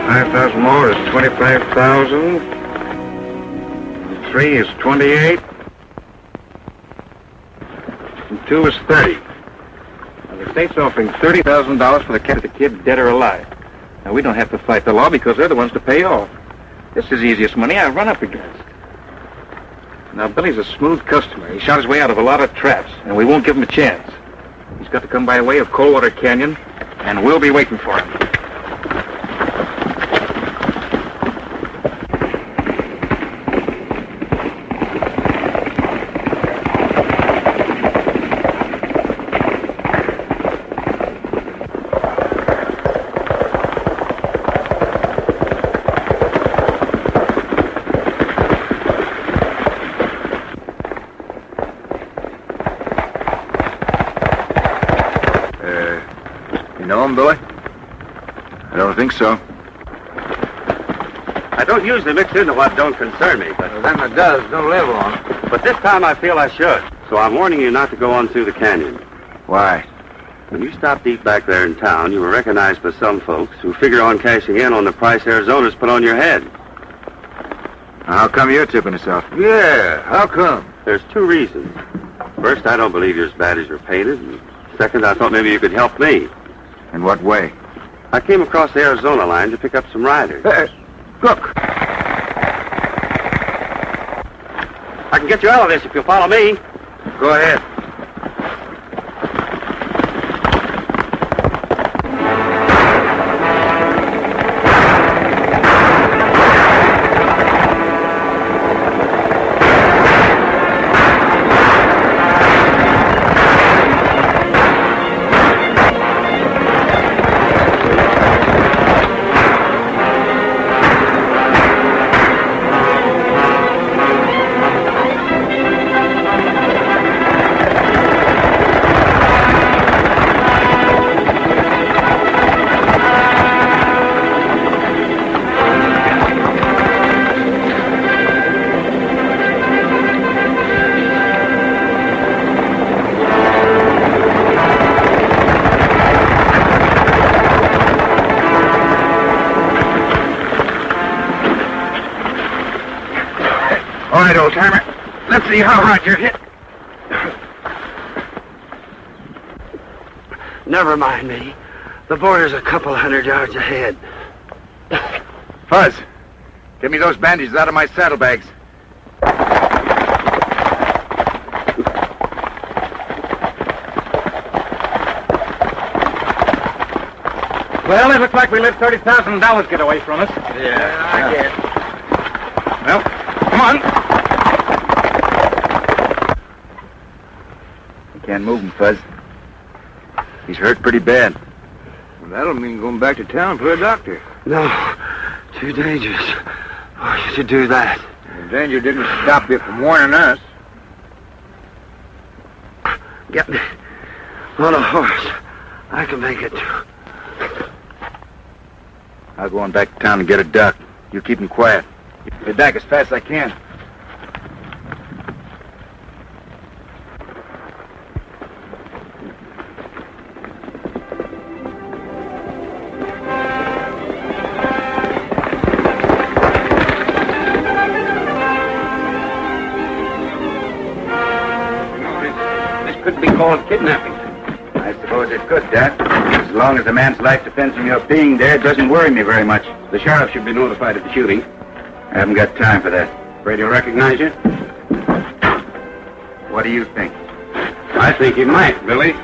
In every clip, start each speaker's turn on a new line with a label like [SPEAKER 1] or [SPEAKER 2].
[SPEAKER 1] 5,000 more is 25,000. 3 is 28. And 2 is 30. Now, the state's offering $30,000 for the cat of the kid, dead or alive. Now, we don't have to fight the law because they're the ones to pay off. This is the easiest money I've run up against. Now, Billy's a smooth customer. He shot his way out of a lot of traps, and we won't give him a chance. He's got to come by way of Coldwater Canyon, and we'll be waiting for him.
[SPEAKER 2] Billy? I don't think so.
[SPEAKER 3] I don't usually mix into what don't concern me, but
[SPEAKER 1] Them that does don't live long.
[SPEAKER 3] but this time I feel I should. So I'm warning you not to go on through the canyon.
[SPEAKER 2] Why?
[SPEAKER 3] When you stopped deep back there in town, you were recognized by some folks who figure on cashing in on the price Arizona's put on your head.
[SPEAKER 2] Now, how come you're tipping us off?
[SPEAKER 1] Yeah, how come?
[SPEAKER 3] There's 2 reasons. First, I don't believe you're as bad as you're painted. And second, I thought maybe you could help me.
[SPEAKER 2] In what way?
[SPEAKER 3] I came across the Arizona line to pick up some riders.
[SPEAKER 1] Look.
[SPEAKER 3] I can get you out of this if you'll follow me.
[SPEAKER 1] Go ahead. All right, old-timer. Let's see how right you're hit.
[SPEAKER 4] Never mind me. The border's a couple 100 yards ahead.
[SPEAKER 2] Fuzz, get me those bandages out of my saddlebags.
[SPEAKER 1] Well, it looks like we let $30,000 get away from us.
[SPEAKER 4] Yeah, I guess.
[SPEAKER 1] Well, come on.
[SPEAKER 2] You can't move him, Fuzz. He's hurt pretty bad.
[SPEAKER 1] Well, that'll mean going back to town for a doctor.
[SPEAKER 4] No, too dangerous for you to do that.
[SPEAKER 1] The danger didn't stop you from warning us.
[SPEAKER 4] Get me on a horse. I can make it.
[SPEAKER 2] I'll go on back to town and get a doc. You keep him quiet. Get back as fast as I can.
[SPEAKER 1] This could be called kidnapping.
[SPEAKER 2] I suppose it could, Doc. As long as a man's life depends on your being there, it doesn't worry me very much.
[SPEAKER 3] The sheriff should be notified of the shooting.
[SPEAKER 2] I haven't got time for that.
[SPEAKER 3] Afraid he'll recognize you?
[SPEAKER 2] What do you think?
[SPEAKER 3] I think he might, Billy.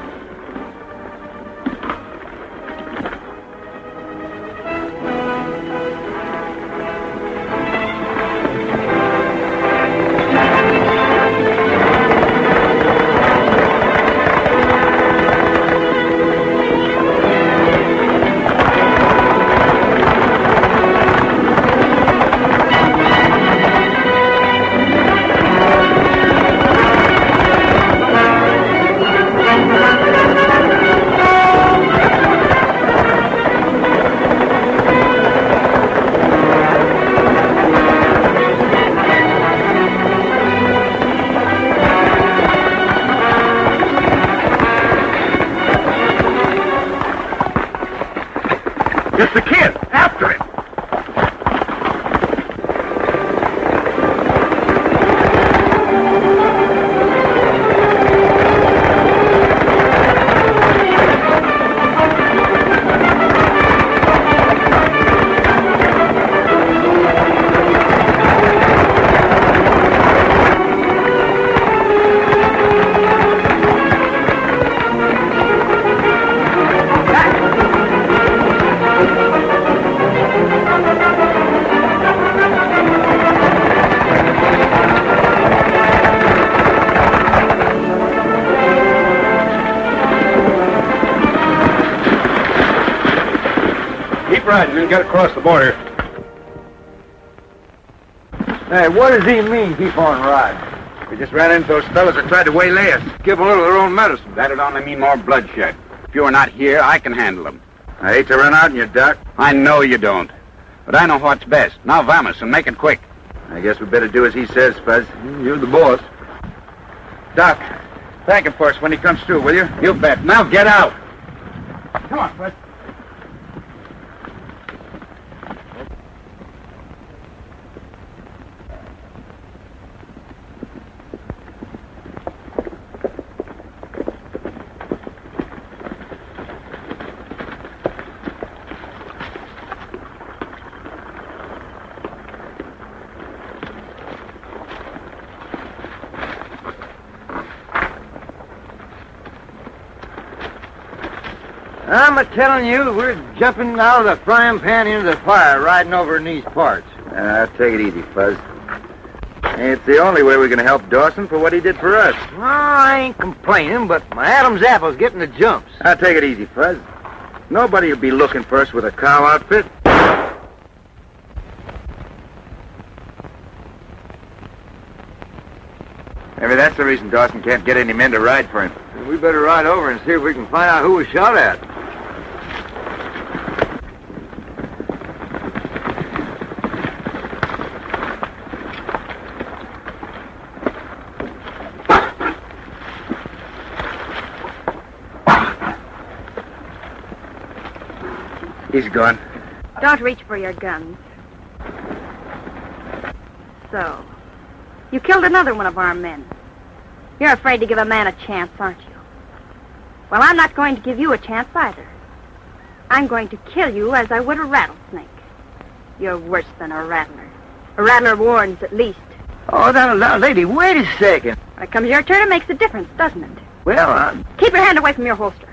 [SPEAKER 1] It's the kid. After him. Keep riding and get across the border.
[SPEAKER 4] Hey, what does he mean, keep on riding?
[SPEAKER 2] We just ran into those fellas that tried to waylay us.
[SPEAKER 1] Give them a little of their own medicine.
[SPEAKER 2] That'd only mean more bloodshed. If you're not here, I can handle them. I hate to run out on you, Doc. I know you don't. But I know what's best. Now vamos and make it quick. I guess we better do as he says, Fuzz.
[SPEAKER 1] You're the boss.
[SPEAKER 2] Doc, thank him for us when he comes through, will you? You bet. Now get out. Come on, Fuzz.
[SPEAKER 4] I'm a-telling you, we're jumping out of the frying pan into the fire, riding over in these parts.
[SPEAKER 2] Take it easy, Fuzz. It's the only way we're going to help Dawson for what he did for us.
[SPEAKER 4] Well, I ain't complaining, but my Adam's apple's getting the jumps.
[SPEAKER 2] Take it easy, Fuzz. Nobody will be looking for us with a cow outfit. Maybe that's the reason Dawson can't get any men to ride for him.
[SPEAKER 4] We better ride over and see if we can find out who was shot at.
[SPEAKER 2] He's gone.
[SPEAKER 5] Don't reach for your guns. So, you killed another one of our men. You're afraid to give a man a chance, aren't you? Well, I'm not going to give you a chance either. I'm going to kill you as I would a rattlesnake. You're worse than a rattler. A rattler warns, at least.
[SPEAKER 4] Oh, now, lady, wait a second.
[SPEAKER 5] When it comes your turn, it makes a difference, doesn't it?
[SPEAKER 4] Well,
[SPEAKER 5] Keep your hand away from your holster.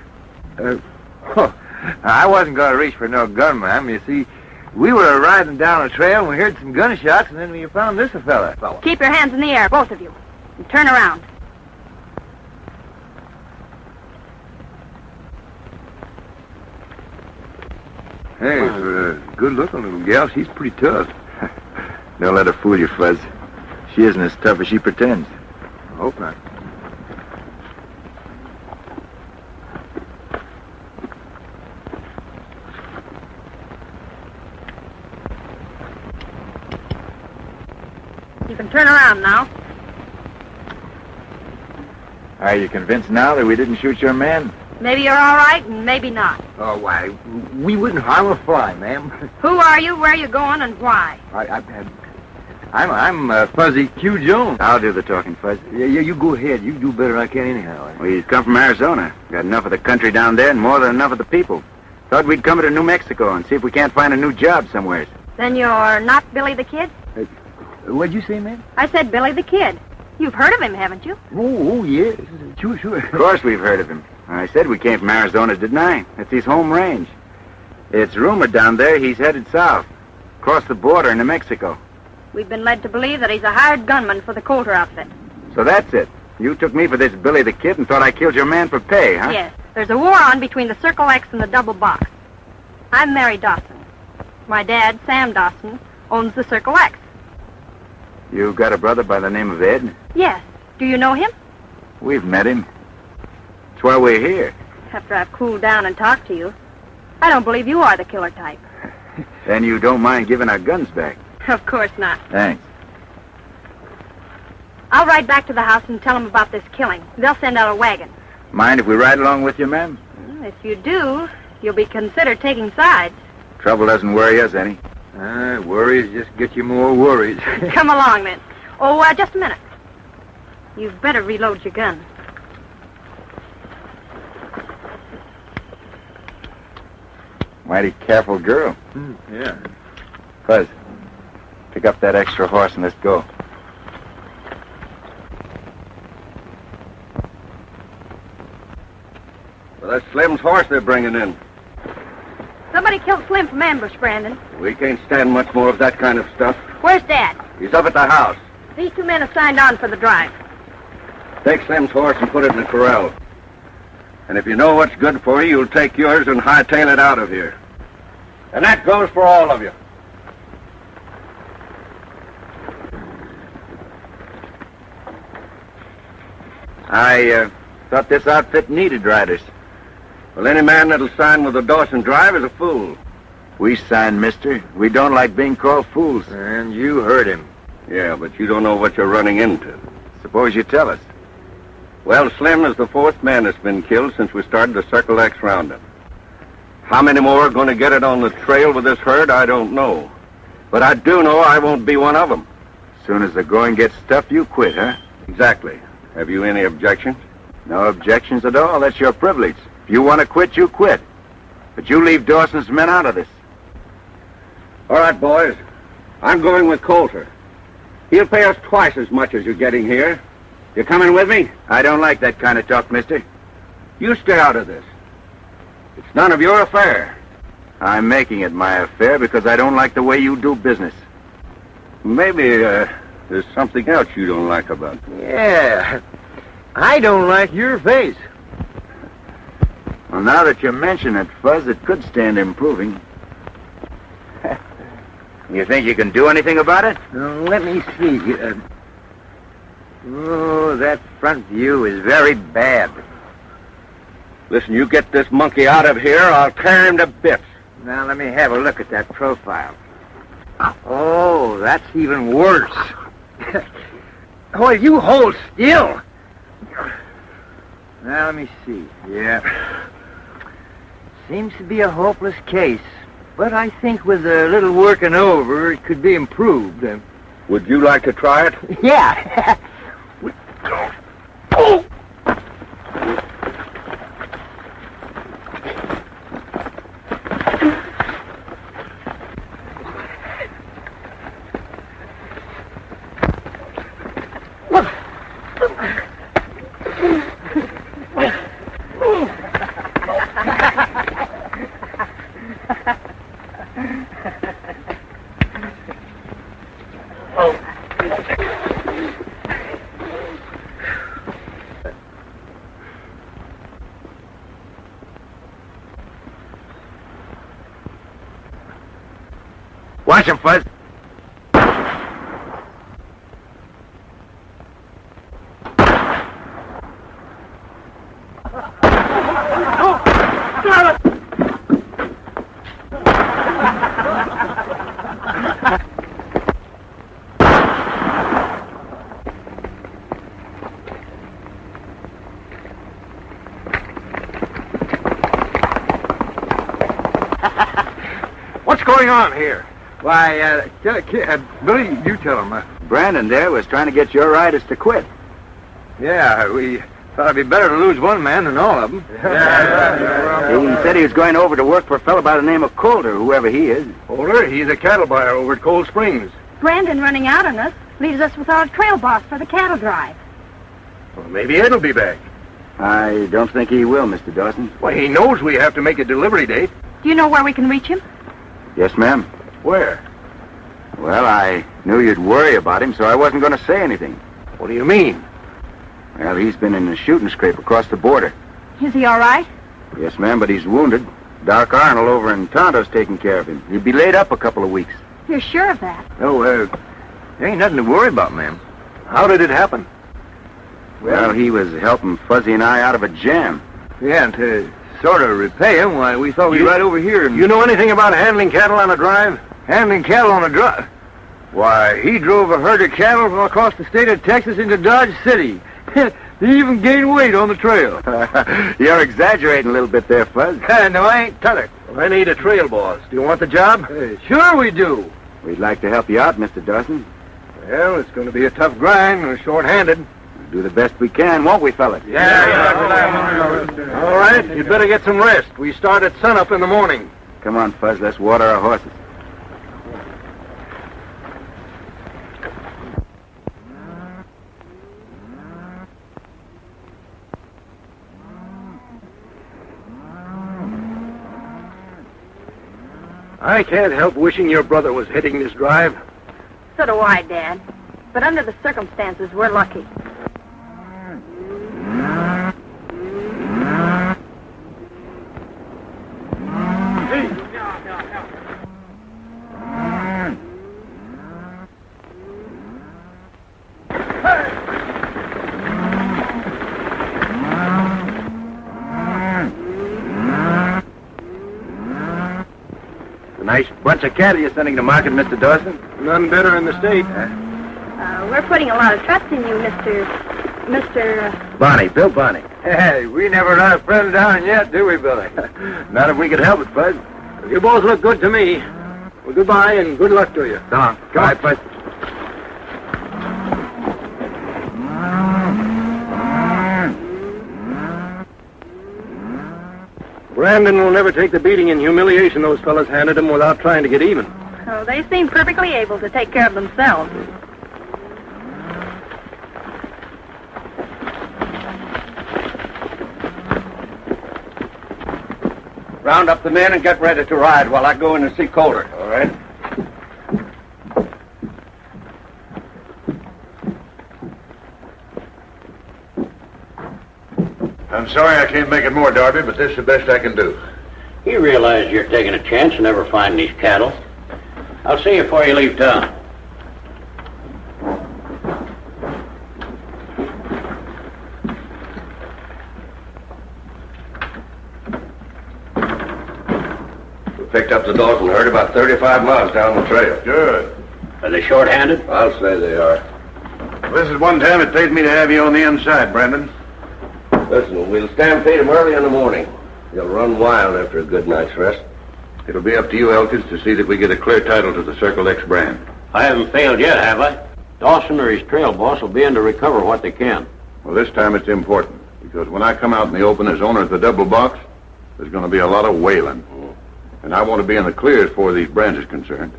[SPEAKER 4] I wasn't going to reach for no gun, ma'am. You see, we were riding down a trail and we heard some gunshots, and then we found this fella.
[SPEAKER 5] Keep your hands in the air, both of you. And turn around.
[SPEAKER 4] Hey, for a good-looking little gal, she's pretty tough.
[SPEAKER 2] Don't let her fool you, Fuzz. She isn't as tough as she pretends.
[SPEAKER 4] I hope not.
[SPEAKER 5] You can turn around now.
[SPEAKER 2] Are you convinced now that we didn't shoot your man?
[SPEAKER 5] Maybe you're all right, and maybe not.
[SPEAKER 4] Oh, why, we wouldn't harm a fly, ma'am.
[SPEAKER 5] Who are you, where are you going, and why?
[SPEAKER 4] I'm Fuzzy Q. Jones.
[SPEAKER 2] I'll do the talking, Fuzz.
[SPEAKER 4] Yeah, you go ahead. You do better than I can anyhow.
[SPEAKER 2] We come from Arizona. Got enough of the country down there and more than enough of the people. Thought we'd come to New Mexico and see if we can't find a new job somewhere.
[SPEAKER 5] Then you're not Billy the Kid?
[SPEAKER 4] What'd you say, ma'am?
[SPEAKER 5] I said Billy the Kid. You've heard of him, haven't you?
[SPEAKER 4] Oh, yes. Sure.
[SPEAKER 2] Of course we've heard of him. I said we came from Arizona, didn't I? It's his home range. It's rumored down there he's headed south, across the border into Mexico.
[SPEAKER 5] We've been led to believe that he's a hired gunman for the Coulter outfit.
[SPEAKER 2] So that's it. You took me for this Billy the Kid and thought I killed your man for pay, huh?
[SPEAKER 5] Yes. There's a war on between the Circle X and the Double Box. I'm Mary Dawson. My dad, Sam Dawson, owns the Circle X.
[SPEAKER 2] You got a brother by the name of Ed?
[SPEAKER 5] Yes. Do you know him?
[SPEAKER 2] We've met him. That's why we're here.
[SPEAKER 5] After I've cooled down and talked to you, I don't believe you are the killer type.
[SPEAKER 2] Then you don't mind giving our guns back?
[SPEAKER 5] Of course not.
[SPEAKER 2] Thanks.
[SPEAKER 5] I'll ride back to the house and tell them about this killing. They'll send out a wagon.
[SPEAKER 2] Mind if we ride along with you, ma'am?
[SPEAKER 5] If you do, you'll be considered taking sides.
[SPEAKER 2] Trouble doesn't worry us any.
[SPEAKER 4] Worries just get you more worries.
[SPEAKER 5] Come along, then. Oh, just a minute. You'd better reload your gun.
[SPEAKER 2] Mighty careful girl.
[SPEAKER 4] Yeah.
[SPEAKER 2] Fuzz, pick up that extra horse and let's go.
[SPEAKER 1] Well, that's Slim's horse they're bringing in.
[SPEAKER 5] Somebody killed Slim from ambush, Brandon.
[SPEAKER 1] We can't stand much more of that kind of stuff.
[SPEAKER 5] Where's Dad?
[SPEAKER 1] He's up at the house.
[SPEAKER 5] These two men have signed on for the drive.
[SPEAKER 1] Take Slim's horse and put it in the corral. And if you know what's good for you, you'll take yours and hightail it out of here.
[SPEAKER 2] And that goes for all of you.
[SPEAKER 4] I thought this outfit needed riders.
[SPEAKER 2] Well, any man that'll sign with the Dawson Drive is a fool.
[SPEAKER 4] We signed, mister. We don't like being called fools. And you heard him.
[SPEAKER 2] Yeah, but you don't know what you're running into.
[SPEAKER 4] Suppose you tell us.
[SPEAKER 2] Well, Slim is the fourth man that's been killed since we started the Circle X roundup. How many more are going to get it on the trail with this herd, I don't know. But I do know I won't be one of them.
[SPEAKER 4] As soon as the going gets tough, you quit, huh?
[SPEAKER 2] Exactly. Have you any objections?
[SPEAKER 4] No objections at all. That's your privilege. If you want to quit, you quit. But you leave Dawson's men out of this.
[SPEAKER 2] All right, boys. I'm going with Coulter. He'll pay us twice as much as you're getting here. You coming with me?
[SPEAKER 4] I don't like that kind of talk, mister.
[SPEAKER 2] You stay out of this. It's none of your affair.
[SPEAKER 4] I'm making it my affair because I don't like the way you do business.
[SPEAKER 2] Maybe there's something else you don't like about me.
[SPEAKER 4] Yeah. I don't like your face. Well, now that you mention it, Fuzz, it could stand improving. You think you can do anything about it? Let me see. Oh, that front view is very bad.
[SPEAKER 2] Listen, you get this monkey out of here, I'll tear him to bits.
[SPEAKER 4] Now, let me have a look at that profile. Oh, that's even worse. Oh, you hold still. Now, let me see. Yeah. Seems to be a hopeless case. But I think with a little working over, it could be improved.
[SPEAKER 2] Would you like to try it?
[SPEAKER 4] Yeah. Oh. Watch him, Fuzz.
[SPEAKER 2] What's going on here?
[SPEAKER 4] Why, Billy, you tell him. Brandon there was trying to get your riders to quit. Yeah, we thought it'd be better to lose one man than all of them. He said he was going over to work for a fellow by the name of Coulter, whoever he is.
[SPEAKER 2] Coulter, he's a cattle buyer over at Cold Springs.
[SPEAKER 5] Brandon running out on us leaves us without a trail boss for the cattle drive.
[SPEAKER 2] Well, maybe Ed will be back.
[SPEAKER 4] I don't think he will, Mr. Dawson.
[SPEAKER 2] Well, he knows we have to make a delivery date.
[SPEAKER 5] Do you know where we can reach him?
[SPEAKER 4] Yes, ma'am.
[SPEAKER 2] Where?
[SPEAKER 4] Well, I knew you'd worry about him, so I wasn't going to say anything.
[SPEAKER 2] What do you mean?
[SPEAKER 4] Well, he's been in a shooting scrape across the border.
[SPEAKER 5] Is he all right?
[SPEAKER 4] Yes, ma'am, but he's wounded. Doc Arnold over in Tonto's taking care of him. He'll be laid up a couple of weeks.
[SPEAKER 5] You're sure of that?
[SPEAKER 4] Oh, there ain't nothing to worry about, ma'am.
[SPEAKER 2] How did it happen?
[SPEAKER 4] Well, he was helping Fuzzy and I out of a jam.
[SPEAKER 6] Yeah, and to sort of repay him, why, we thought we'd ride over here and...
[SPEAKER 2] You know anything about handling cattle on a drive?
[SPEAKER 6] Handling cattle on a drive? Why, he drove a herd of cattle from across the state of Texas into Dodge City. He even gained weight on the trail.
[SPEAKER 4] You're exaggerating a little bit there, Fuzz.
[SPEAKER 6] No, I ain't tell it.
[SPEAKER 2] Well, I need a trail boss. Do you want the job?
[SPEAKER 6] Sure we do.
[SPEAKER 4] We'd like to help you out, Mr. Dawson.
[SPEAKER 6] Well, it's going to be a tough grind. We're short-handed.
[SPEAKER 4] We'll do the best we can, won't we, fellas?
[SPEAKER 2] Yeah. All right, you'd better get some rest. We start at sunup in the morning.
[SPEAKER 4] Come on, Fuzz, let's water our horses.
[SPEAKER 2] I can't help wishing your brother was heading this drive.
[SPEAKER 5] So do I, Dad. But under the circumstances, we're lucky.
[SPEAKER 1] Nice bunch of cattle you're sending to market, Mr. Dawson.
[SPEAKER 6] None better in the state.
[SPEAKER 5] We're putting a lot of trust in you, Mr.
[SPEAKER 1] Barney, Bill Barney.
[SPEAKER 6] Hey, we never let a friend down yet, do we, Billy?
[SPEAKER 1] Not if we could help it, Bud.
[SPEAKER 6] You both look good to me. Well, goodbye and good luck to you.
[SPEAKER 1] So long. Come on, Bud.
[SPEAKER 6] Brandon will never take the beating and humiliation those fellas handed him without trying to get even.
[SPEAKER 5] Oh, they seem perfectly able to take care of themselves.
[SPEAKER 2] Round up the men and get ready to ride while I go in and see Calder.
[SPEAKER 1] All right. I'm sorry I can't make it more, Darby, but this is the best I can do.
[SPEAKER 7] You realize you're taking a chance of never finding these cattle. I'll see you before you leave town.
[SPEAKER 2] We picked up the Dawson herd about 35 miles down the trail.
[SPEAKER 1] Good.
[SPEAKER 7] Are they short-handed?
[SPEAKER 2] I'll say they are.
[SPEAKER 1] This is one time it pays me to have you on the inside, Brandon.
[SPEAKER 2] Listen, we'll stampede them early in the morning. You'll run wild after a good night's rest.
[SPEAKER 1] It'll be up to you, Elkins, to see that we get a clear title to the Circle X brand.
[SPEAKER 7] I haven't failed yet, have I? Dawson or his trail boss will be in to recover what they can.
[SPEAKER 1] Well, this time it's important, because when I come out in the open as owner of the double box, there's going to be a lot of wailing. And I want to be in the clear as far as these brands is concerned.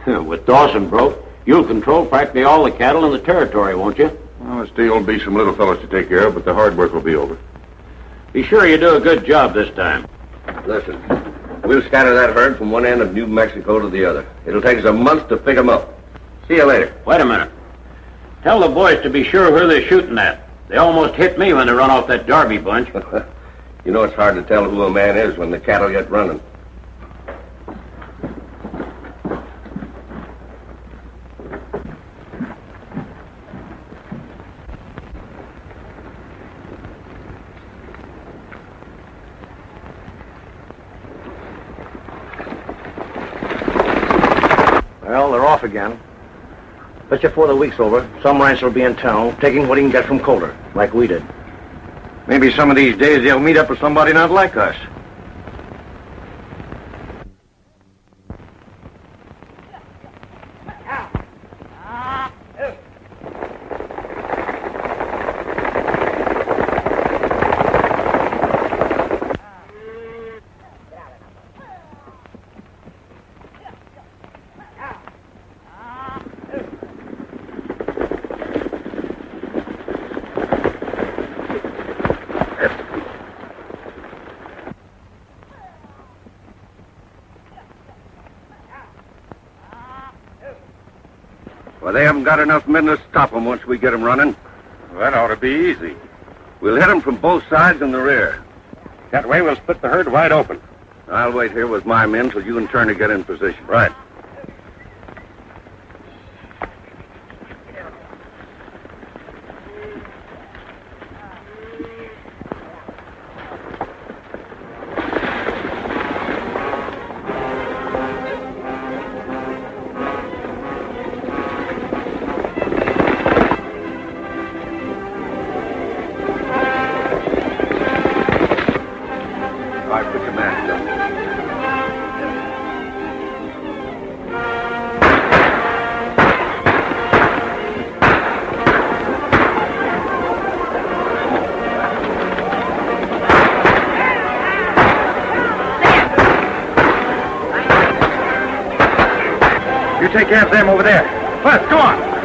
[SPEAKER 7] With Dawson broke, you'll control practically all the cattle in the territory, won't you?
[SPEAKER 1] Well, there still will be some little fellows to take care of, but the hard work will be over.
[SPEAKER 7] Be sure you do a good job this time.
[SPEAKER 2] Listen, we'll scatter that herd from one end of New Mexico to the other. It'll take us a month to pick them up. See you later.
[SPEAKER 7] Wait a minute. Tell the boys to be sure where they're shooting at. They almost hit me when they run off that Darby bunch.
[SPEAKER 2] You know it's hard to tell who a man is when the cattle get running.
[SPEAKER 4] Well, they're off again. Bet you before the week's over, some rancher will be in town, taking what he can get from Calder, like we did.
[SPEAKER 1] Maybe some of these days they'll meet up with somebody not like us.
[SPEAKER 2] Well, they haven't got enough men to stop them once we get them running.
[SPEAKER 1] Well, that ought to be easy.
[SPEAKER 2] We'll hit them from both sides in the rear.
[SPEAKER 1] That way we'll split the herd wide open.
[SPEAKER 2] I'll wait here with my men till you and Turner get in position.
[SPEAKER 1] Right.
[SPEAKER 2] All right, put your mask on.
[SPEAKER 1] You take care of them over there. First, go on.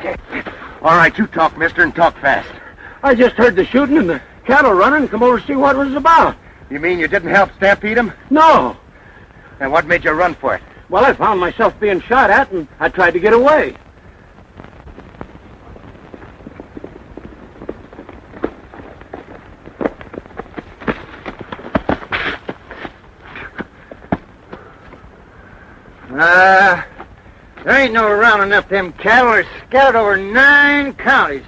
[SPEAKER 4] Okay. All right, you talk, mister, and talk fast.
[SPEAKER 7] I just heard the shooting and the cattle running and come over to see what it was about.
[SPEAKER 4] You mean you didn't help stampede him?
[SPEAKER 7] No.
[SPEAKER 4] And what made you run for it?
[SPEAKER 7] Well, I found myself being shot at, and I tried to get away.
[SPEAKER 6] There ain't no rounding up them cattle. They're scattered over 9 counties.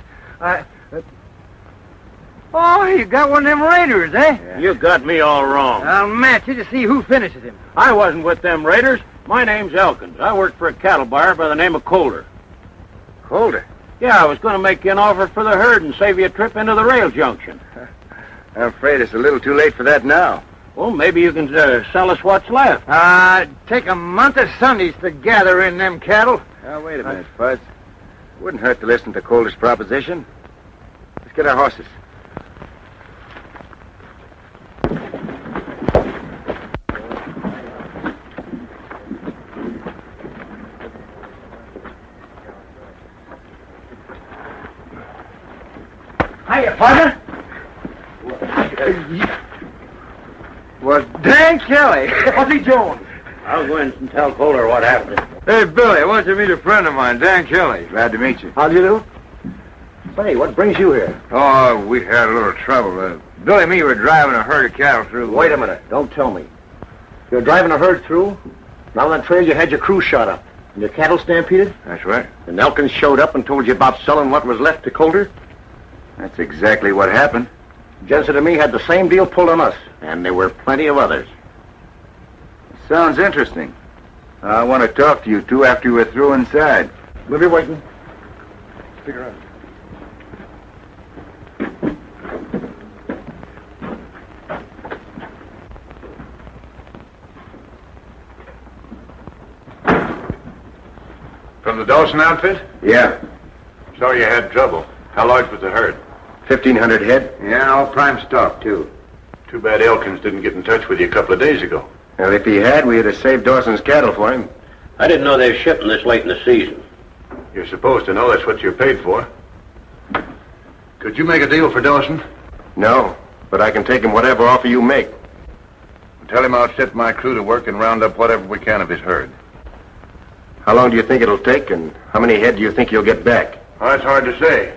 [SPEAKER 6] Oh, you got one of them raiders, eh?
[SPEAKER 7] You got me all wrong.
[SPEAKER 6] I'll match you to see who finishes him.
[SPEAKER 7] I wasn't with them raiders. My name's Elkins. I work for a cattle buyer by the name of Colder.
[SPEAKER 4] Colder?
[SPEAKER 7] Yeah, I was going to make you an offer for the herd and save you a trip into the rail junction.
[SPEAKER 4] I'm afraid it's a little too late for that now.
[SPEAKER 7] Well, maybe you can sell us what's left.
[SPEAKER 6] Take a month of Sundays to gather in them cattle.
[SPEAKER 4] Now, wait a minute, Fuzz. Wouldn't hurt to listen to Colder's proposition. Let's get our horses.
[SPEAKER 6] Hiya, partner. Was Dan Kelly. What's he doing?
[SPEAKER 7] I'll go in and tell Colder what happened.
[SPEAKER 6] Hey, Billy, I want you to meet a friend of mine, Dan Kelly.
[SPEAKER 4] Glad to meet you.
[SPEAKER 7] How do you do? Say, what brings you here?
[SPEAKER 6] Oh, we had a little trouble. Billy and me were driving a herd of cattle through.
[SPEAKER 7] Wait a minute. Don't tell me. You're driving a herd through? Now on that trail you had your crew shot up. And your cattle stampeded?
[SPEAKER 4] That's right.
[SPEAKER 7] And Elkins showed up and told you about selling what was left to Colder?
[SPEAKER 4] That's exactly what happened.
[SPEAKER 7] Jensen and me had the same deal pulled on us. And there were plenty of others.
[SPEAKER 4] Sounds interesting. I want to talk to you two after we're through inside.
[SPEAKER 7] We'll be waiting. Stick around.
[SPEAKER 8] From the Dawson outfit?
[SPEAKER 4] Yeah.
[SPEAKER 8] Sorry you had trouble. How large was the herd?
[SPEAKER 4] 1,500 head.
[SPEAKER 6] Yeah, all prime stock, too.
[SPEAKER 8] Too bad Elkins didn't get in touch with you a couple of days ago.
[SPEAKER 4] Well, if he had, we'd have saved Dawson's cattle for him.
[SPEAKER 7] I didn't know they were shipping this late in the season.
[SPEAKER 8] You're supposed to know that's what you're paid for. Could you make a deal for Dawson?
[SPEAKER 4] No, but I can take him whatever offer you make.
[SPEAKER 8] Tell him I'll set my crew to work and round up whatever we can of his herd.
[SPEAKER 4] How long do you think it'll take, and how many head do you think you'll get back?
[SPEAKER 8] Well, that's hard to say.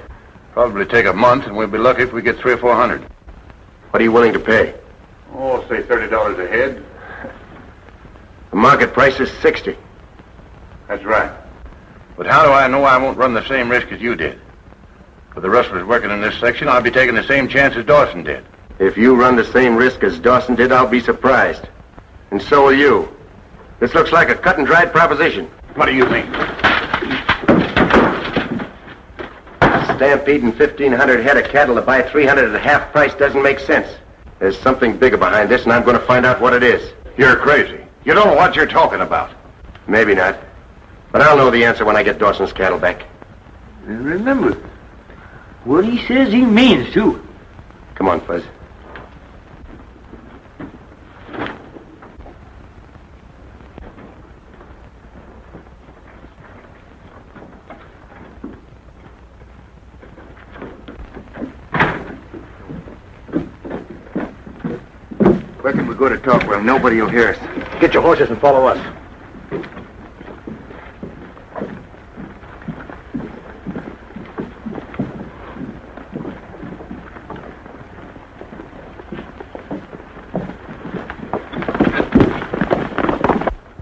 [SPEAKER 8] Probably take a month, and we'll be lucky if we get 300 or 400.
[SPEAKER 4] What are you willing to pay?
[SPEAKER 8] Oh, say $30 a head.
[SPEAKER 4] The market price is 60.
[SPEAKER 8] That's right. But how do I know I won't run the same risk as you did? With the rustlers working in this section, I'll be taking the same chance as Dawson did.
[SPEAKER 4] If you run the same risk as Dawson did, I'll be surprised. And so will you. This looks like a cut and dried proposition.
[SPEAKER 8] What do you think?
[SPEAKER 4] Stampeding 1,500 head of cattle to buy 300 at half price doesn't make sense. There's something bigger behind this, and I'm going to find out what it is.
[SPEAKER 8] You're crazy. You don't know what you're talking about.
[SPEAKER 4] Maybe not. But I'll know the answer when I get Dawson's cattle back.
[SPEAKER 6] And remember, what he says he means, too.
[SPEAKER 4] Come on, Fuzz. Where can we go to talk where nobody will hear us?
[SPEAKER 7] Get your horses and follow us.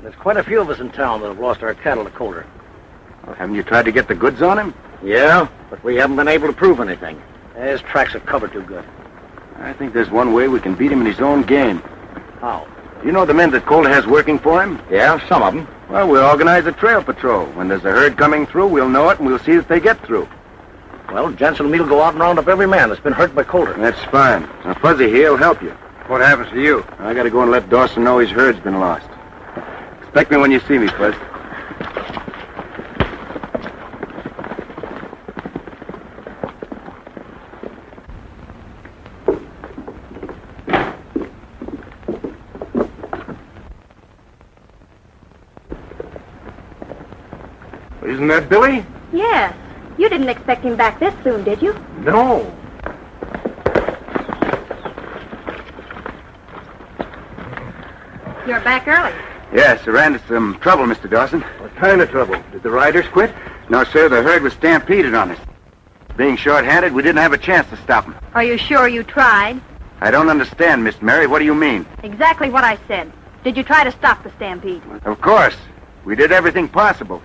[SPEAKER 7] There's quite a few of us in town that have lost our cattle to Colder.
[SPEAKER 4] Well, haven't you tried to get the goods on him?
[SPEAKER 7] Yeah, but we haven't been able to prove anything. His tracks are covered too good.
[SPEAKER 4] I think there's one way we can beat him in his own game.
[SPEAKER 7] How?
[SPEAKER 4] Do you know the men that Colder has working for him?
[SPEAKER 7] Yeah, some of them.
[SPEAKER 4] Well, we'll organize a trail patrol. When there's a herd coming through, we'll know it, and we'll see that they get through.
[SPEAKER 7] Well, Jensen and me will go out and round up every man that's been hurt by Colder.
[SPEAKER 4] That's fine. Now, Fuzzy here will help you.
[SPEAKER 6] What happens to you?
[SPEAKER 4] I gotta go and let Dawson know his herd's been lost. Expect me when you see me, Fuzz.
[SPEAKER 6] Isn't that Billy?
[SPEAKER 5] Yes. You didn't expect him back this soon, did you?
[SPEAKER 6] No.
[SPEAKER 5] You're back early.
[SPEAKER 4] Yes, I ran into some trouble, Mr. Dawson.
[SPEAKER 6] What kind of trouble? Did the riders quit?
[SPEAKER 4] No, sir, the herd was stampeded on us. Being short-handed, we didn't have a chance to stop them.
[SPEAKER 5] Are you sure you tried?
[SPEAKER 4] I don't understand, Miss Mary. What do you mean?
[SPEAKER 5] Exactly what I said. Did you try to stop the stampede?
[SPEAKER 4] Of course. We did everything possible.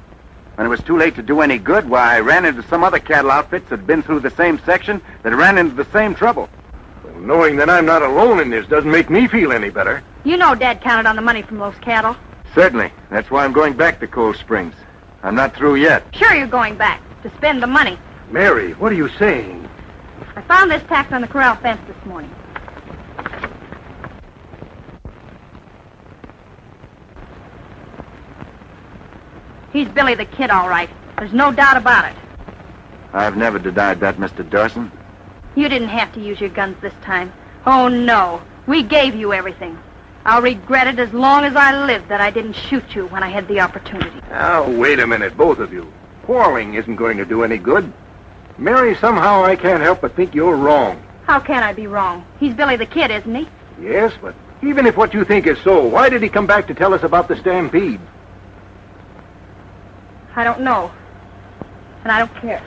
[SPEAKER 4] When it was too late to do any good, why, I ran into some other cattle outfits that had been through the same section that ran into the same trouble.
[SPEAKER 6] Well, knowing that I'm not alone in this doesn't make me feel any better.
[SPEAKER 5] You know Dad counted on the money from those cattle.
[SPEAKER 4] Certainly. That's why I'm going back to Cold Springs. I'm not through yet.
[SPEAKER 5] Sure you're going back to spend the money.
[SPEAKER 6] Mary, what are you saying?
[SPEAKER 5] I found this tacked on the corral fence this morning. He's Billy the Kid, all right. There's no doubt about it.
[SPEAKER 4] I've never denied that, Mr. Dawson.
[SPEAKER 5] You didn't have to use your guns this time. Oh, no. We gave you everything. I'll regret it as long as I live that I didn't shoot you when I had the opportunity.
[SPEAKER 6] Now, wait a minute, both of you. Quarreling isn't going to do any good. Mary, somehow I can't help but think you're wrong.
[SPEAKER 5] How can I be wrong? He's Billy the Kid, isn't he?
[SPEAKER 6] Yes, but even if what you think is so, why did he come back to tell us about the stampede?
[SPEAKER 5] I don't know. And I don't care.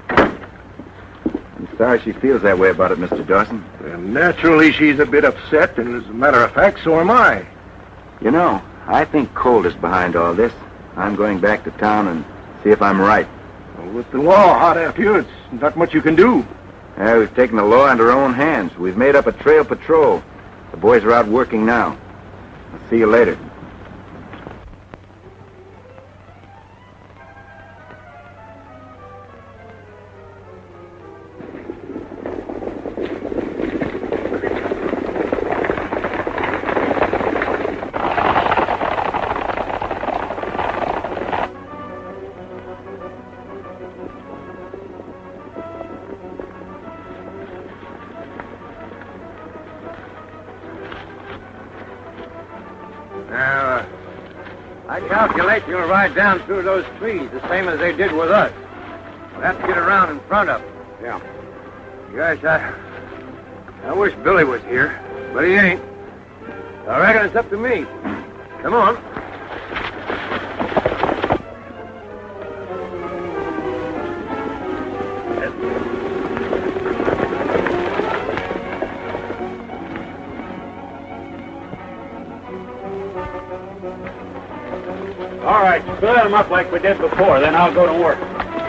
[SPEAKER 4] I'm sorry she feels that way about it, Mr. Dawson.
[SPEAKER 6] And naturally, she's a bit upset, and as a matter of fact, so am I.
[SPEAKER 4] You know, I think Colt is behind all this. I'm going back to town and see if I'm right.
[SPEAKER 6] With the law hot after you, it's not much you can do.
[SPEAKER 4] Yeah, we've taken the law into our own hands. We've made up a trail patrol. The boys are out working now. I'll see you later.
[SPEAKER 6] Now, I calculate you'll ride down through those trees, the same as they did with us. We'll have to get around in front of them.
[SPEAKER 4] Yeah.
[SPEAKER 6] Gosh, I wish Billy was here, but he ain't. I reckon it's up to me. Come on.
[SPEAKER 7] All right, split them up like we did before, then I'll go to work.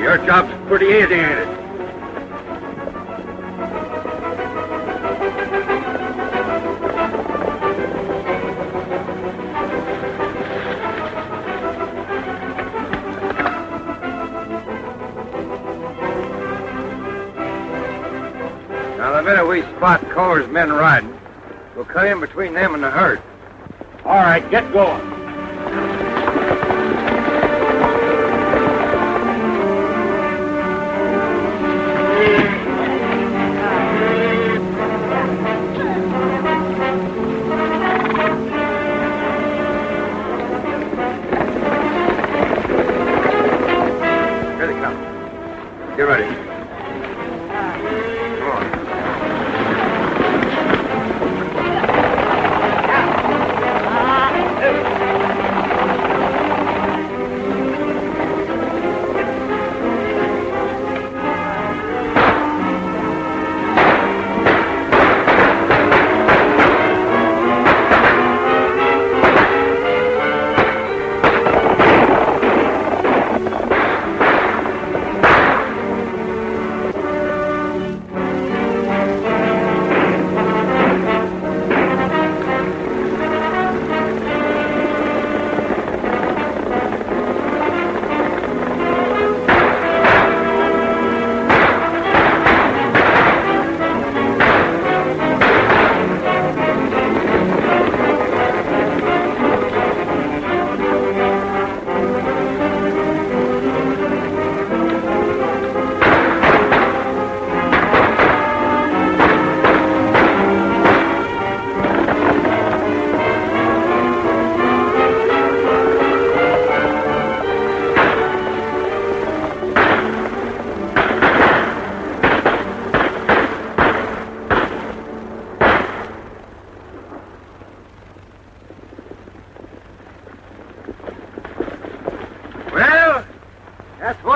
[SPEAKER 6] Your job's pretty easy, ain't it? Now, the minute we spot Culler's men riding, we'll cut in between them and the herd.
[SPEAKER 7] All right, get going.
[SPEAKER 6] Here they come. Get ready. Come on.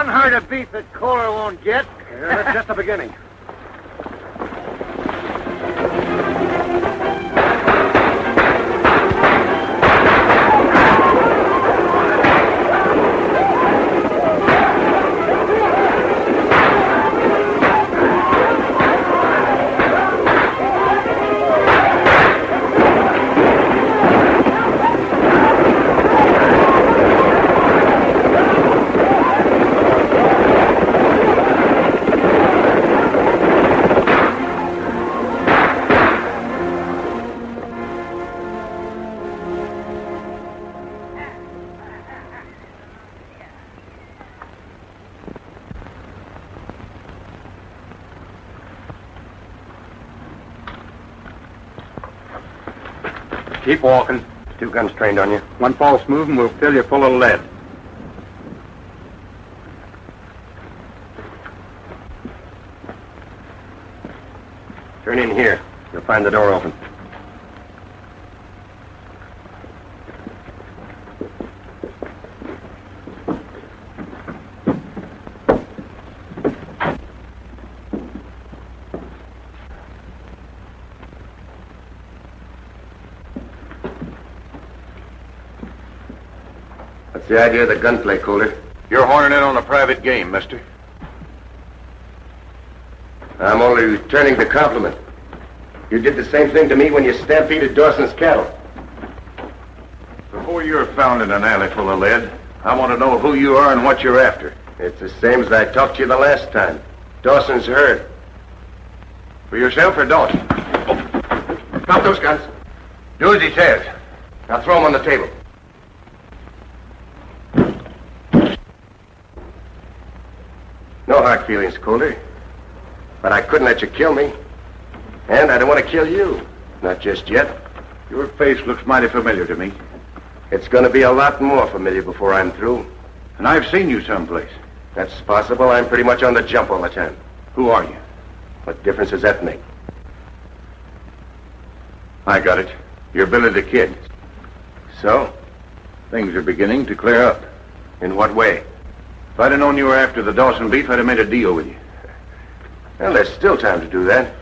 [SPEAKER 6] one herd of beef that Kohler won't get.
[SPEAKER 2] That's just the beginning.
[SPEAKER 1] Keep walking.
[SPEAKER 2] 2 guns trained on you.
[SPEAKER 1] One false move and we'll fill you full of lead.
[SPEAKER 2] Turn in here. You'll find the door open. What's the idea of the gunplay, Kohler?
[SPEAKER 8] You're horning in on a private game, mister.
[SPEAKER 2] I'm only returning the compliment. You did the same thing to me when you stampeded Dawson's cattle.
[SPEAKER 8] Before you're found in an alley full of lead, I want to know who you are and what you're after.
[SPEAKER 2] It's the same as I talked to you the last time. Dawson's herd.
[SPEAKER 8] For yourself or Dawson?
[SPEAKER 2] Drop those guns.
[SPEAKER 8] Do as he says.
[SPEAKER 2] Now throw them on the table. No hard feelings, Kohler. But I couldn't let you kill me. And I don't want to kill you. Not just yet.
[SPEAKER 8] Your face looks mighty familiar to me.
[SPEAKER 2] It's going to be a lot more familiar before I'm through.
[SPEAKER 8] And I've seen you someplace.
[SPEAKER 2] That's possible. I'm pretty much on the jump all the time.
[SPEAKER 8] Who are you?
[SPEAKER 2] What difference does that make?
[SPEAKER 8] I got it. You're Billy the Kid.
[SPEAKER 2] So?
[SPEAKER 8] Things are beginning to clear up.
[SPEAKER 2] In what way?
[SPEAKER 8] If I'd have known you were after the Dawson beef, I'd have made a deal with you.
[SPEAKER 2] Well, there's still time to do that.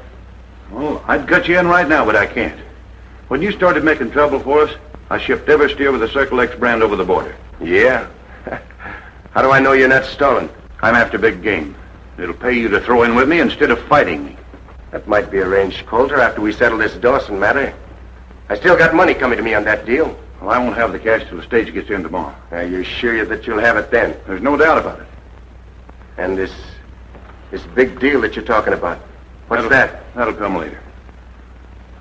[SPEAKER 8] Well, I'd cut you in right now, but I can't. When you started making trouble for us, I shipped every steer with the Circle X brand over the border.
[SPEAKER 2] Yeah? How do I know you're not stolen?
[SPEAKER 8] I'm after big game. It'll pay you to throw in with me instead of fighting me.
[SPEAKER 2] That might be arranged, Coulter, after we settle this Dawson matter. I still got money coming to me on that deal.
[SPEAKER 8] Well, I won't have the cash till the stage gets in tomorrow.
[SPEAKER 2] Are you sure that you'll have it then?
[SPEAKER 8] There's no doubt about it.
[SPEAKER 2] And this big deal that you're talking about, what's that?
[SPEAKER 8] That'll come later.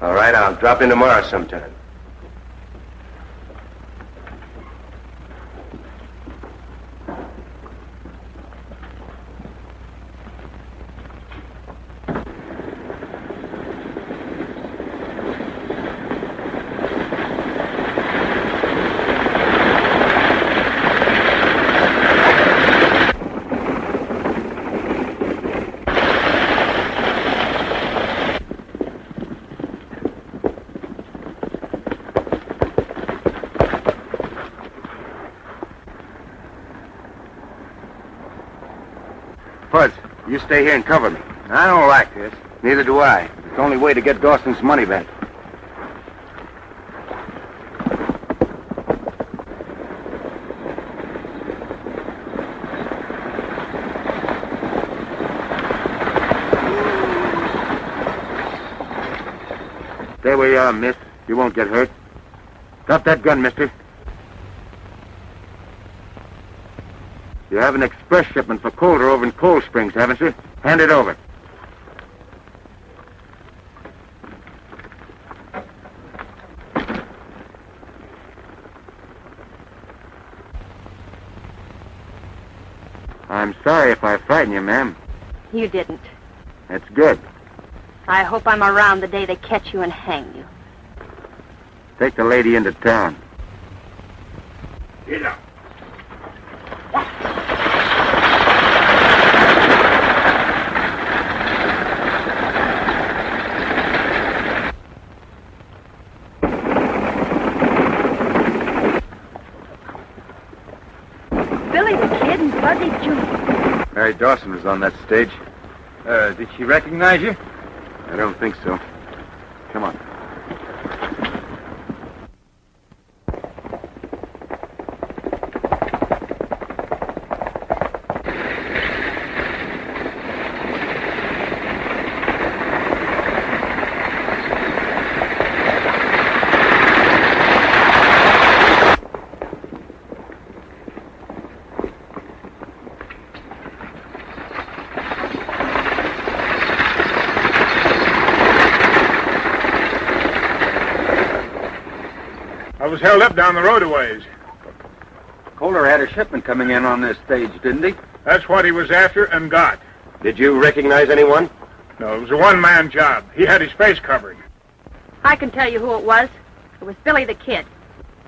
[SPEAKER 2] All right, I'll drop in tomorrow sometime. Fudge, you stay here and cover me.
[SPEAKER 6] I don't like this.
[SPEAKER 2] Neither do I. It's the only way to get Dawson's money back. Stay where you are, miss. You won't get hurt. Drop that gun, mister. You have an express shipment for Coulter over in Cold Springs, haven't you? Hand it over. I'm sorry if I frighten you, ma'am.
[SPEAKER 5] You didn't.
[SPEAKER 2] That's good.
[SPEAKER 5] I hope I'm around the day they catch you and hang you.
[SPEAKER 2] Take the lady into town.
[SPEAKER 8] Get up.
[SPEAKER 5] Billy the Kid and Buzzy Jr.
[SPEAKER 4] Mary Dawson was on that stage.
[SPEAKER 6] Did she recognize you?
[SPEAKER 4] I don't think so. Come on.
[SPEAKER 9] I was held up down the road a ways.
[SPEAKER 4] Kohler had a shipment coming in on this stage, didn't he?
[SPEAKER 9] That's what he was after and got.
[SPEAKER 3] Did you recognize anyone?
[SPEAKER 9] No, it was a one-man job. He had his face covered.
[SPEAKER 5] I can tell you who it was. It was Billy the Kid.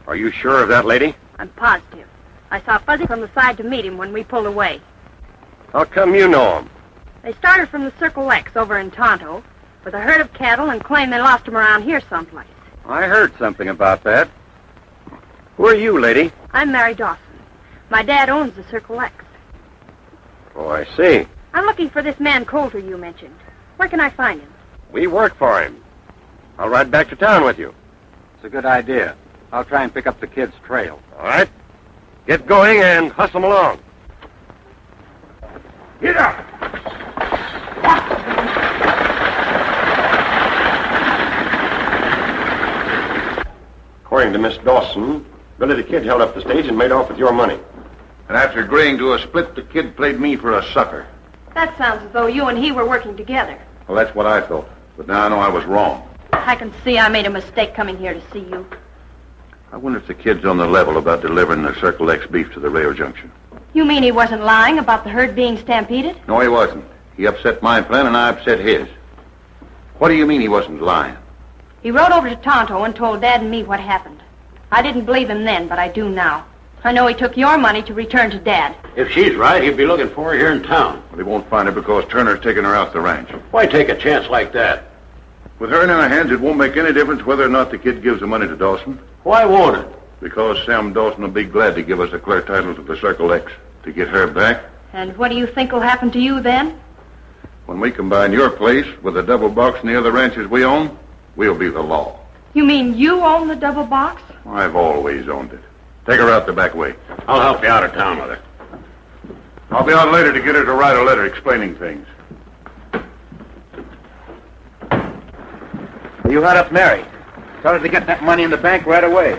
[SPEAKER 3] Are you sure of that, lady?
[SPEAKER 5] I'm positive. I saw Fuzzy from the side to meet him when we pulled away.
[SPEAKER 3] How come you know him?
[SPEAKER 5] They started from the Circle X over in Tonto with a herd of cattle and claimed they lost them around here someplace.
[SPEAKER 4] I heard something about that.
[SPEAKER 3] Who are you, lady?
[SPEAKER 5] I'm Mary Dawson. My dad owns the Circle X.
[SPEAKER 3] Oh, I see.
[SPEAKER 5] I'm looking for this man Coulter you mentioned. Where can I find him?
[SPEAKER 3] We work for him. I'll ride back to town with you.
[SPEAKER 4] It's a good idea. I'll try and pick up the kid's trail.
[SPEAKER 3] All right? Get going and hustle him along.
[SPEAKER 9] Get up!
[SPEAKER 3] According to Miss Dawson, Billy the Kid held up the stage and made off with your money.
[SPEAKER 8] And after agreeing to a split, the kid played me for a sucker.
[SPEAKER 5] That sounds as though you and he were working together.
[SPEAKER 8] Well, that's what I thought. But now I know I was wrong.
[SPEAKER 5] I can see I made a mistake coming here to see you.
[SPEAKER 8] I wonder if the kid's on the level about delivering the Circle X beef to the rail junction.
[SPEAKER 5] You mean he wasn't lying about the herd being stampeded?
[SPEAKER 8] No, he wasn't. He upset my plan, and I upset his. What do you mean he wasn't lying?
[SPEAKER 5] He rode over to Tonto and told Dad and me what happened. I didn't believe him then, but I do now. I know he took your money to return to Dad.
[SPEAKER 7] If she's right, he'd be looking for her here in town.
[SPEAKER 8] Well, he won't find her because Turner's taking her out the ranch.
[SPEAKER 7] Why take a chance like that?
[SPEAKER 8] With her in our hands, it won't make any difference whether or not the kid gives the money to Dawson.
[SPEAKER 7] Why won't it?
[SPEAKER 8] Because Sam Dawson will be glad to give us a clear title to the Circle X to get her back.
[SPEAKER 5] And what do you think will happen to you then?
[SPEAKER 8] When we combine your place with the double box and the other ranches we own, we'll be the law.
[SPEAKER 5] You mean you own the double box?
[SPEAKER 8] I've always owned it. Take her out the back way.
[SPEAKER 7] I'll help you out of town with her.
[SPEAKER 8] I'll be on later to get her to write a letter explaining things.
[SPEAKER 4] You hunt up Mary. Tell her to get that money in the bank right away.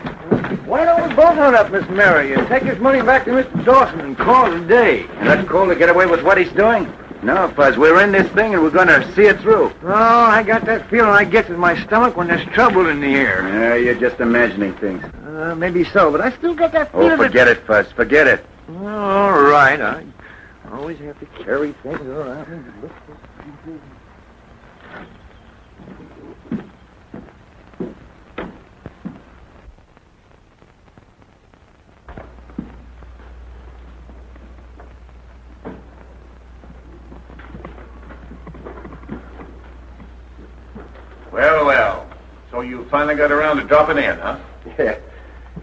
[SPEAKER 6] Why don't we both hunt up Miss Mary and take his money back to Mr. Dawson and call it a day?
[SPEAKER 4] Let Kohler get away with what he's doing? No, Fuzz, we're in this thing and we're going to see it through.
[SPEAKER 6] Oh, I got that feeling I get in my stomach when there's trouble in the air.
[SPEAKER 4] Yeah, you're just imagining things.
[SPEAKER 6] Maybe so, but I still get that feeling.
[SPEAKER 4] Oh, forget it, Fuzz. Forget it.
[SPEAKER 6] All right. I always have to carry things around.
[SPEAKER 8] Well, well. So you finally got around to dropping in, huh?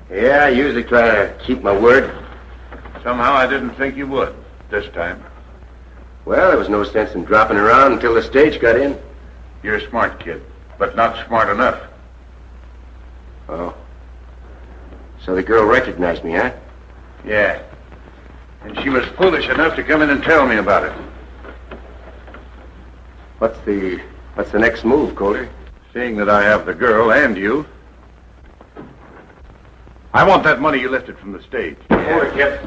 [SPEAKER 3] Yeah, I usually try to keep my word.
[SPEAKER 8] Somehow I didn't think you would this time.
[SPEAKER 3] Well, there was no sense in dropping around until the stage got in.
[SPEAKER 8] You're a smart kid, but not smart enough.
[SPEAKER 3] Oh. So the girl recognized me, huh?
[SPEAKER 8] Yeah. And she was foolish enough to come in and tell me about it.
[SPEAKER 3] What's the next move, Coulter?
[SPEAKER 8] Seeing that I have the girl and you, I want that money you lifted from the stage.
[SPEAKER 3] Yeah.
[SPEAKER 8] Kid.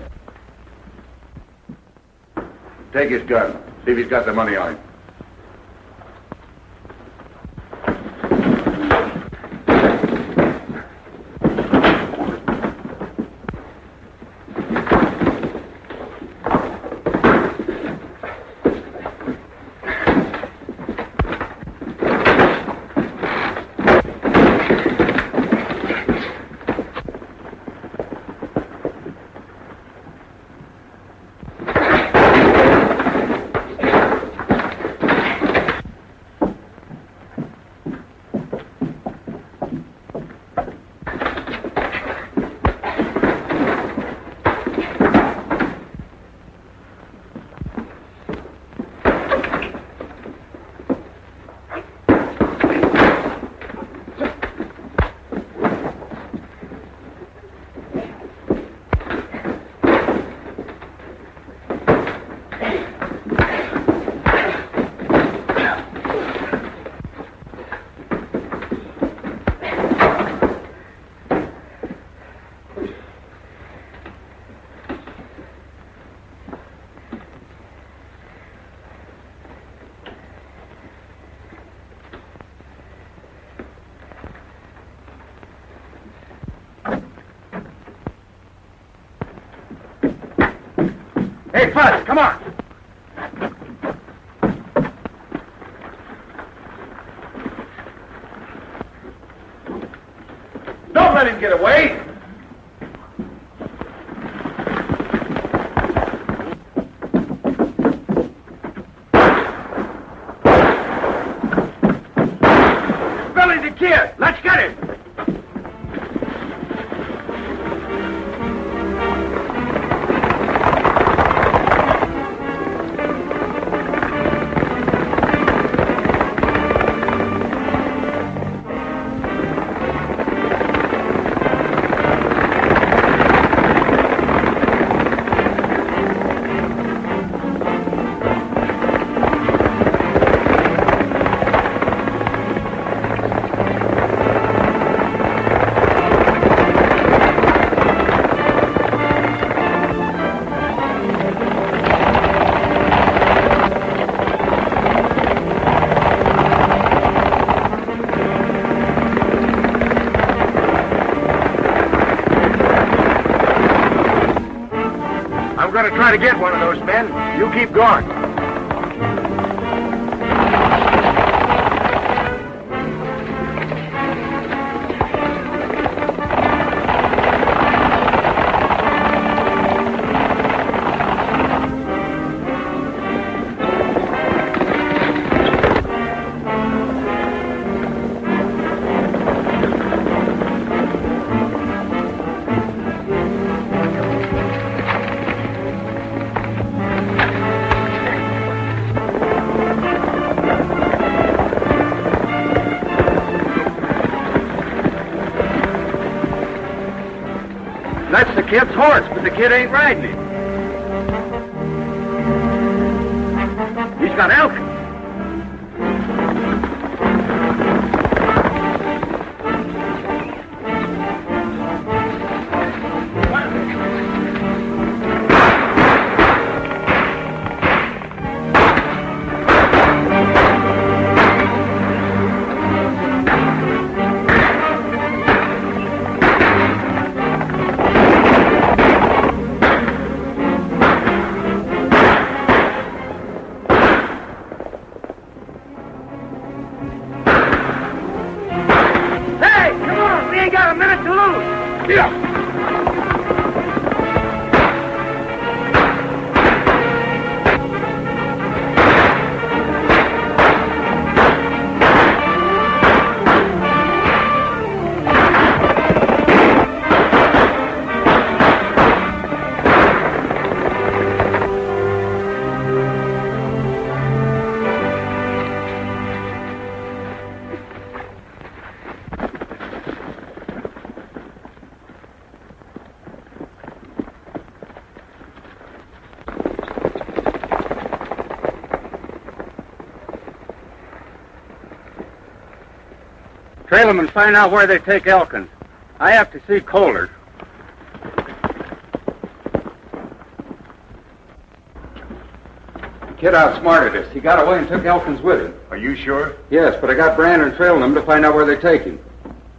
[SPEAKER 8] Take his gun. See if he's got the money on him.
[SPEAKER 1] Hey, Fuzz, come on. Don't let him get away. Billy the Kid, let's get him. I'm going to try to get one of those men. You keep going. That's the kid's horse, but the kid ain't riding him. He's got Elkin.
[SPEAKER 6] Trail them and find out where they take Elkins. I have to see Kohler. The kid outsmarted us. He got away and took Elkins with him.
[SPEAKER 8] Are you sure?
[SPEAKER 6] Yes, but I got Brandon trailing them to find out where they take him.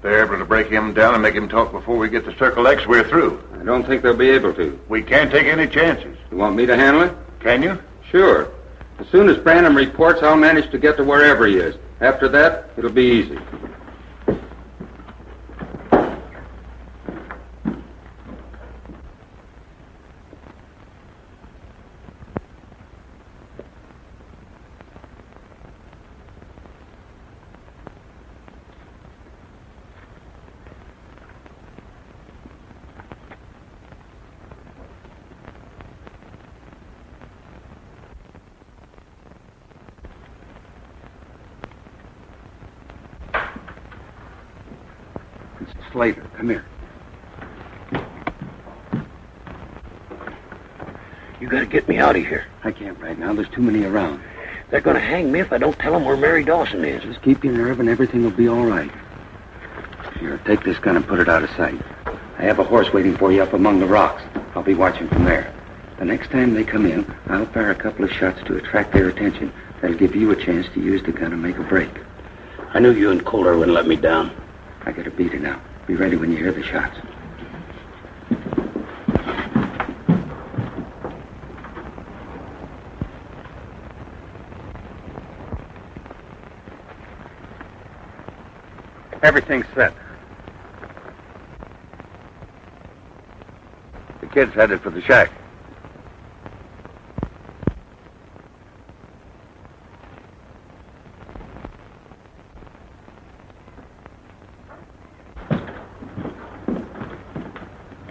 [SPEAKER 8] They're able to break him down and make him talk before we get to Circle X, we're through.
[SPEAKER 6] I don't think they'll be able to.
[SPEAKER 8] We can't take any chances.
[SPEAKER 6] You want me to handle it?
[SPEAKER 8] Can you?
[SPEAKER 6] Sure. As soon as Brandon reports, I'll manage to get to wherever he is. After that, it'll be easy.
[SPEAKER 2] Slater, come here.
[SPEAKER 8] You
[SPEAKER 7] gotta get me out of here.
[SPEAKER 3] I can't right now. There's too many around.
[SPEAKER 7] They're gonna hang me if I don't tell them where Mary Dawson is.
[SPEAKER 3] Just keep your nerve and everything will be all right. Here, take this gun and put it out of sight. I have a horse waiting for you up among the rocks. I'll be watching from there. The next time they come in, I'll fire a couple of shots to attract their attention. That'll give you a chance to use the gun and make a break.
[SPEAKER 7] I knew you and Kohler wouldn't let me down.
[SPEAKER 3] I got a beater now. Be ready when you hear the shots.
[SPEAKER 2] Everything's set. The kid's headed for the shack.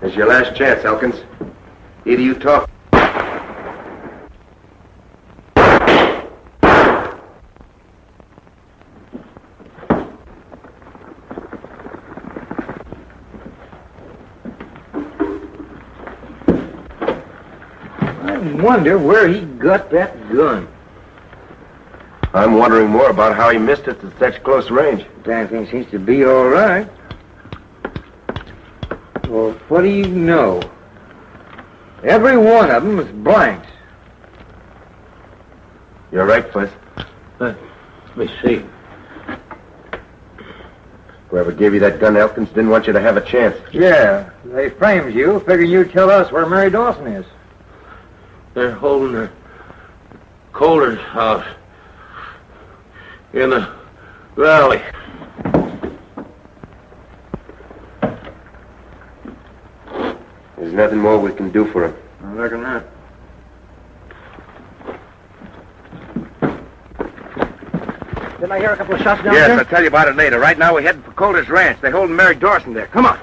[SPEAKER 4] It's your last chance, Elkins. Either you talk.
[SPEAKER 6] I wonder where he got that gun.
[SPEAKER 4] I'm wondering more about how he missed it at such close range.
[SPEAKER 6] Damn thing seems to be all right. Well, what do you know? Every one of them is blanks.
[SPEAKER 4] You're right, Fliss.
[SPEAKER 7] Let me see.
[SPEAKER 4] Whoever gave you that gun, Elkins, didn't want you to have a chance.
[SPEAKER 6] Yeah, they framed you, figuring you'd tell us where Mary Dawson is.
[SPEAKER 7] They're holding her Kohler's house in the valley.
[SPEAKER 4] There's nothing more we can do for him.
[SPEAKER 6] I reckon not. Didn't I hear a couple of shots down there?
[SPEAKER 4] Yes, I'll tell you about it later. Right now, we're heading for Kohler's ranch. They're holding Mary Dawson there. Come on.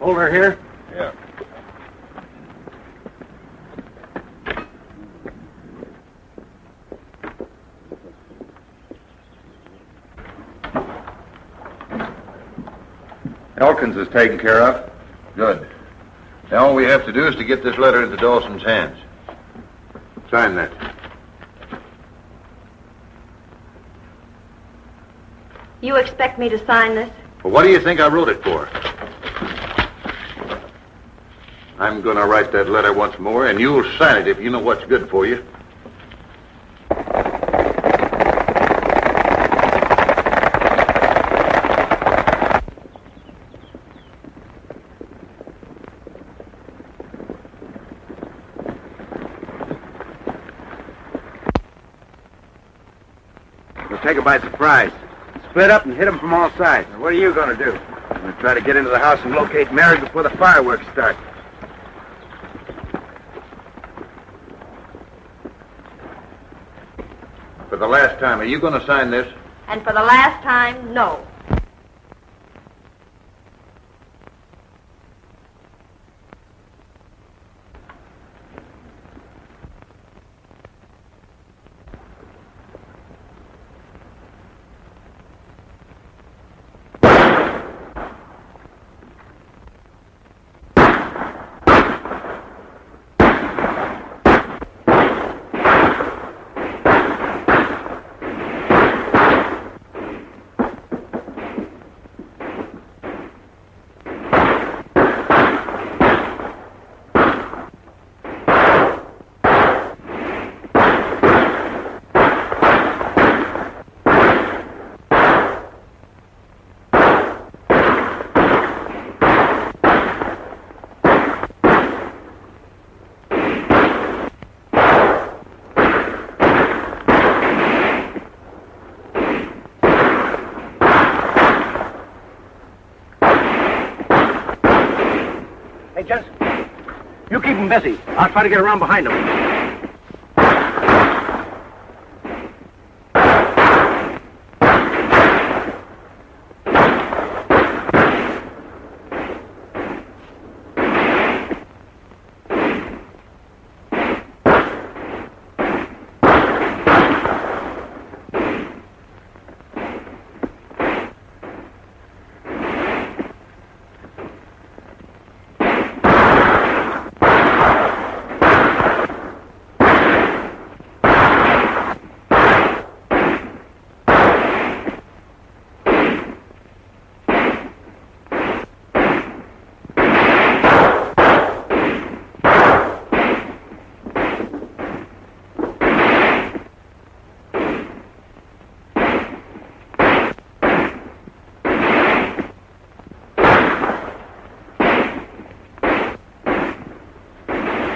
[SPEAKER 6] Over here?
[SPEAKER 8] Yeah.
[SPEAKER 2] Elkins is taken care of.
[SPEAKER 8] Good. Now all we have to do is to get this letter into Dawson's hands.
[SPEAKER 2] Sign that.
[SPEAKER 5] You expect me to sign this?
[SPEAKER 8] Well, what do you think I wrote it for? I'm going to write that letter once more, and you'll sign it if you know what's good for you.
[SPEAKER 4] We'll take her by surprise. Split up and hit them from all sides. Now, what are you going to do? I'm going to try to get into the house and locate Mary before the fireworks start.
[SPEAKER 8] For the last time, are you going to sign this?
[SPEAKER 5] And for the last time, no.
[SPEAKER 4] Hey, Jensen, you keep them busy. I'll try to get around behind them.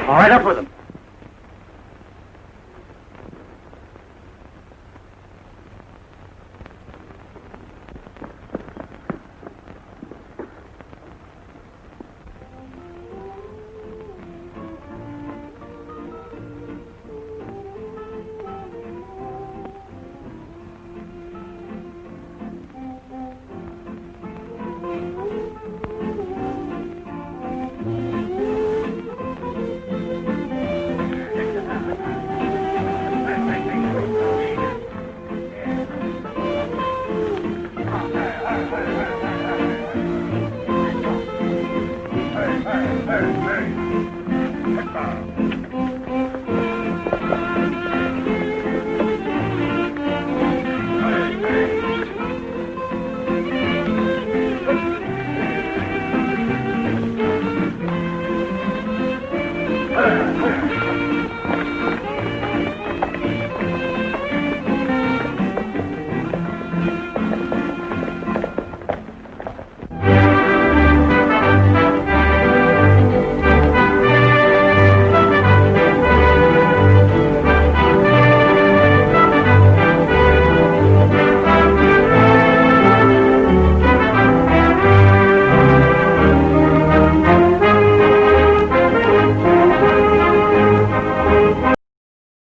[SPEAKER 7] All right, up with him.